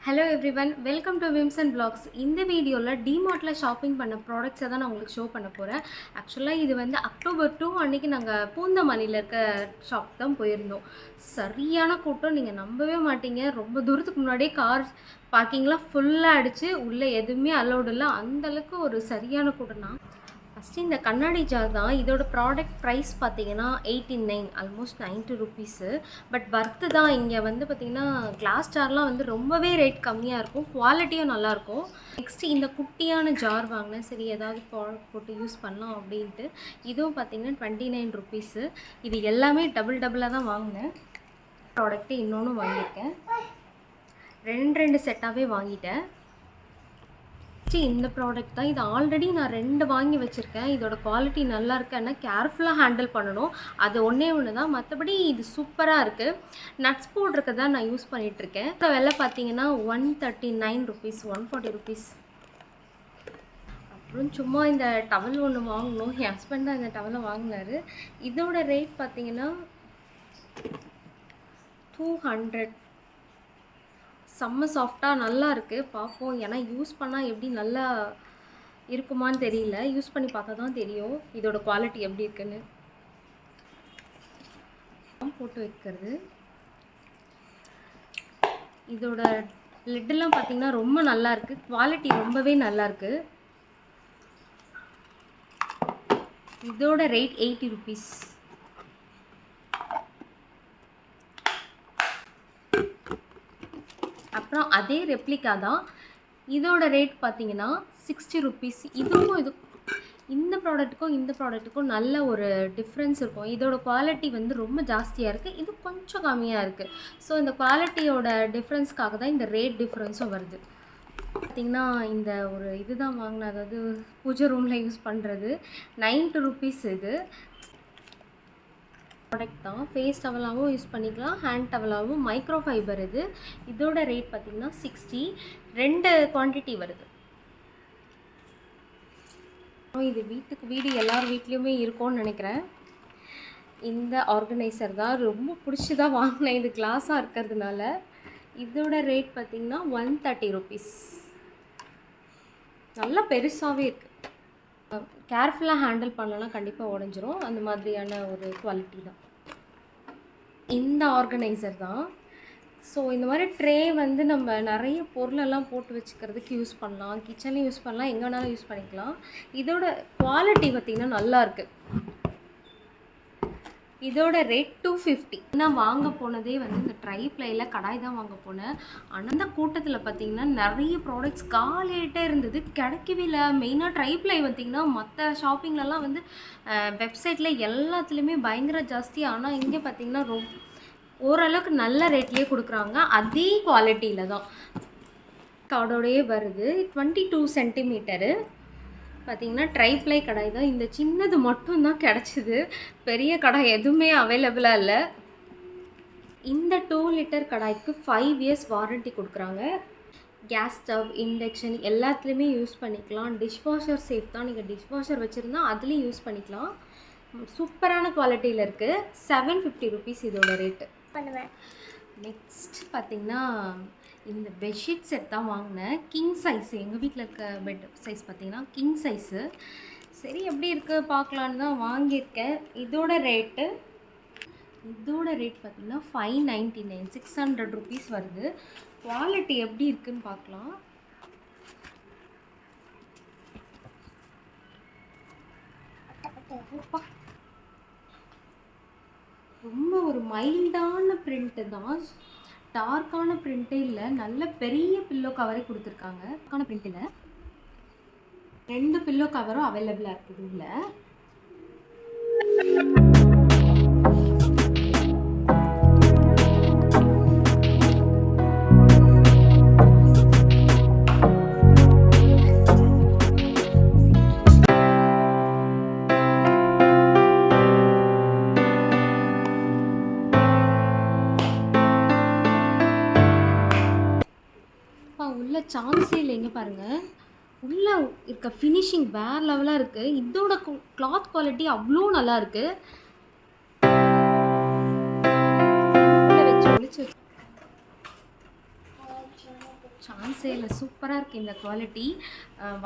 Hello everyone, welcome to vims and vlogs. இந்த வீடியோவில் டிமார்ட்டில் shopping பண்ண ப்ராடக்ட்ஸை தான் நான் உங்களுக்கு ஷோ பண்ண போகிறேன். ஆக்சுவலாக இது வந்து அக்டோபர் 2 அன்றைக்கி நாங்கள் பூந்தமல்லியில் இருக்க ஷாப் தான் போயிருந்தோம். சரியான கூட்டம், நீங்கள் நம்பவே மாட்டீங்க. ரொம்ப தூரத்துக்கு முன்னாடியே கார் பார்க்கிங்லாம் ஃபுல்லாக அடித்து உள்ளே எதுவுமே அலௌடு இல்லை. அந்தளவுக்கு ஒரு சரியான கூட்டம் தான். ஃபஸ்ட்டு இந்த கண்ணாடி ஜார் தான். இதோட ப்ராடக்ட் ப்ரைஸ் பார்த்தீங்கன்னா 89, ஆல்மோஸ்ட் 90 ருபீஸு. பட் வர்த்து தான். இங்கே வந்து பார்த்திங்கன்னா கிளாஸ் ஜார்லாம் வந்து ரொம்பவே ரேட் கம்மியாக இருக்கும், குவாலிட்டியும் நல்லாயிருக்கும். நெக்ஸ்ட்டு இந்த குட்டியான ஜார் வாங்கினேன். சரி ஏதாவது ப்ராடக்ட் போட்டு யூஸ் பண்ணலாம் அப்படின்ட்டு. இதுவும் பார்த்திங்கன்னா 29 ருபீஸு. இது எல்லாமே டபுளாக தான் வாங்கினேன். ப்ராடக்ட்டு இன்னொன்று வாங்கியிருக்கேன். ரெண்டு செட்டாகவே வாங்கிட்டேன். இந்த ப்ராடக்ட் தான். இது ஆல்ரெடி நான் 2 வாங்கி வச்சுருக்கேன். இதோட குவாலிட்டி நல்லா இருக்குது. ஆனால் கேர்ஃபுல்லாக ஹேண்டில் பண்ணணும். அது ஒன்று தான். மற்றபடி இது சூப்பராக இருக்குது. நட்ஸ் போட்டிருக்க தான் நான் யூஸ் பண்ணிகிட்ருக்கேன். இப்போ விலை பார்த்தீங்கன்னா 139 ருபீஸ், 140 ருபீஸ். அப்புறம் சும்மா இந்த டவல் ஒன்று வாங்கணும். என் ஹஸ்பண்ட் தான் இந்த டவலை வாங்கினார். இதோட ரேட் பார்த்தீங்கன்னா 200. செம்ம சாஃப்டாக நல்லா இருக்குது. பார்ப்போம், ஏன்னா யூஸ் பண்ணால் எப்படி நல்லா இருக்குமான்னு தெரியல. யூஸ் பண்ணி பார்த்தா தான் தெரியும் இதோட குவாலிட்டி எப்படி இருக்குன்னு. போட்டு வைக்கிறது. இதோட லிட்டெல்லாம் பார்த்தீங்கன்னா ரொம்ப நல்லா இருக்குது. குவாலிட்டி ரொம்பவே நல்லா இருக்குது. இதோட ரேட் 80 ருபீஸ். அப்புறம் அதே ரெப்ளிகா தான். இதோட ரேட் பார்த்தீங்கன்னா 60 ருபீஸ். இந்த ப்ராடக்ட்டுக்கும் நல்ல ஒரு டிஃப்ரென்ஸ் இருக்கும். இதோட குவாலிட்டி வந்து ரொம்ப ஜாஸ்தியாக இருக்குது, இது கொஞ்சம் கம்மியாக இருக்குது. ஸோ இந்த குவாலிட்டியோட டிஃப்ரென்ஸ்க்காக தான் இந்த ரேட் டிஃப்ரென்ஸும் வருது. பார்த்திங்கன்னா இந்த ஒரு இது தான் வாங்கினேன், அதாவது பூஜை ரூமில் யூஸ் பண்ணுறது. 90 ருபீஸ். இது ப்ராடக்ட் தான். ஃபேஸ் டவலாகவும் யூஸ் பண்ணிக்கலாம், ஹேண்ட் டவலாகவும். மைக்ரோ ஃபைபர் இது. இதோட ரேட் பார்த்திங்கன்னா 60. 2 குவான்டிட்டி வருது. இது வீடு எல்லார் வீட்லேயுமே இருக்கும்னு நினைக்கிறேன். இந்த ஆர்கனைசர் தான் ரொம்ப பிடிச்சி தான் வாங்கினேன். இது கிளாஸாக இருக்கிறதுனால. இதோட ரேட் பார்த்திங்கன்னா 130 ருபீஸ். நல்லா பெருசாகவே இருக்குது. கேர்ஃபுல்லாக ஹேண்டில் பண்ணலாம், கண்டிப்பாக உடஞ்சிரும். அந்த மாதிரியான ஒரு குவாலிட்டி தான். இந்த ஆர்கனைசர் தான். ஸோ இந்த மாதிரி ட்ரே வந்து நம்ம நிறைய பொருளெல்லாம் போட்டு வச்சுக்கிறதுக்கு யூஸ் பண்ணலாம், கிச்சன்லேயும் யூஸ் பண்ணலாம், எங்கே வேணாலும் யூஸ் பண்ணிக்கலாம். இதோட குவாலிட்டி பார்த்திங்கன்னா நல்லா இருக்குது. இதோட ரேட் 250. நான் வாங்க போனதே வந்து இந்த ட்ரை ப்ளையில் கடாய் தான் வாங்க போனேன். ஆனால் அந்த கூட்டத்தில் பார்த்திங்கன்னா நிறைய ப்ராடக்ட்ஸ் காலியாகிட்டே இருந்தது, கிடைக்கவே இல்லை. மெயினாக ட்ரை ப்ளை பார்த்திங்கன்னா மற்ற ஷாப்பிங்லலாம் வந்து வெப்சைட்டில் எல்லாத்துலேயுமே பயங்கர ஜாஸ்தி. ஆனால் இங்கே பார்த்திங்கன்னா ஓரளவுக்கு நல்ல ரேட்லேயே கொடுக்குறாங்க, அதே குவாலிட்டியில் தான். கார்டோடையே வருது. 22 சென்டிமீட்டரு பார்த்திங்கன்னா ட்ரைப்ளை கடாய் தான். இந்த சின்னது மட்டும்தான் கிடச்சிது, பெரிய கடாய் எதுவுமே அவைலபிளாக இல்லை. இந்த 2 லிட்டர் கடாய்க்கு 5 இயர்ஸ் வாரண்ட்டி கொடுக்குறாங்க. கேஸ் ஸ்டவ், இண்டக்ஷன் எல்லாத்துலேயுமே யூஸ் பண்ணிக்கலாம். டிஷ்வாஷர் சேஃப் தான். நீங்கள் டிஷ்வாஷர் வச்சுருந்தா அதுலேயும் யூஸ் பண்ணிக்கலாம். சூப்பரான குவாலிட்டியில் இருக்குது. 750 ருபீஸ் இதோட ரேட்டு. நெக்ஸ்ட் பார்த்திங்கன்னா இந்த பெட்ஷீட் செட் தான் வாங்கினேன். King size. எங்கள் வீட்டில் இருக்க பெட் சைஸ் பார்த்திங்கன்னா கிங் சைஸு. சரி எப்படி இருக்குது பார்க்கலான்னு தான் வாங்கியிருக்கேன். இதோட ரேட் பார்த்திங்கன்னா 599, 600 ருபீஸ் வருது. குவாலிட்டி எப்படி இருக்குதுன்னு பார்க்கலாம். ரொம்ப ஒரு மைல்டான பிரிண்ட்டு தான், டார்க்கான பிரிண்ட்டே இல்லை. நல்ல பெரிய பில்லோ கவரே கொடுத்துருக்காங்க. டார்க்கான பிரிண்ட் இல்லை. 2 பில்லோ கவரும் அவைலபிளாக இருக்குது இல்லை. உள்ள சான்ஸே இல்லைங்க பாருங்கள். உள்ளே இருக்க ஃபினிஷிங் வேறு லெவலாக இருக்குது. இதோட கிளாத் குவாலிட்டி அவ்வளோ நல்லா இருக்குது. வச்சு ஒழிச்சு சான்ஸே இல்லை, சூப்பராக இருக்குது இந்த குவாலிட்டி.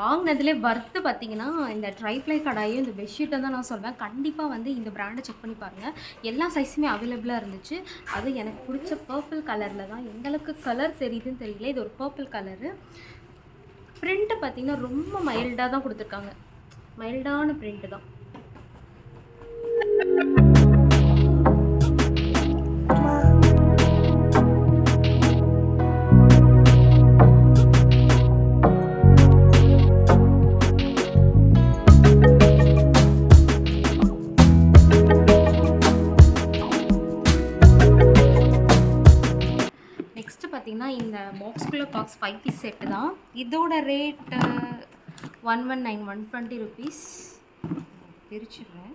வாங்கினதுலேயே வர்த்து பார்த்தீங்கன்னா இந்த ட்ரைப்ளை கடாயும் இந்த பெட்ஷீட்டை தான் நான் சொல்வேன். கண்டிப்பாக வந்து இந்த பிராண்டை செக் பண்ணி பாருங்கள். எல்லா சைஸுமே அவைலபிளாக இருந்துச்சு. அது எனக்கு பிடிச்ச பர்பிள் கலரில் தான். எங்களுக்கு கலர் தெரியுதுன்னு தெரியல, இது ஒரு பர்பிள் கலரு. ப்ரிண்ட்டு பார்த்தீங்கன்னா ரொம்ப மைல்டாக தான் கொடுத்துருக்காங்க, மைல்டான ப்ரிண்ட்டு தான். நெக்ஸ்ட்டு பார்த்தீங்கன்னா இந்த பாக்ஸ்குள்ளே பாக்ஸ் 5 பீஸ் செட்டு தான். இதோட ரேட்டு 119, 120 ருபீஸ். பிரிச்சுடுறேன்.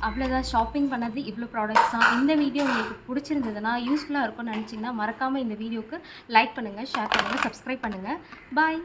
அவ்வளோதான், ஷாப்பிங் பண்ணது இவ்வளோ ப்ராடக்ட்ஸ் தான். இந்த வீடியோ உங்களுக்கு பிடிச்சிருந்ததுன்னா, யூஸ்ஃபுல்லாக இருக்கும்னு நினச்சிங்கன்னா மறக்காமல் இந்த வீடியோக்கு லைக் பண்ணுங்கள், ஷேர் பண்ணுங்கள், சப்ஸ்கிரைப் பண்ணுங்கள். பாய்.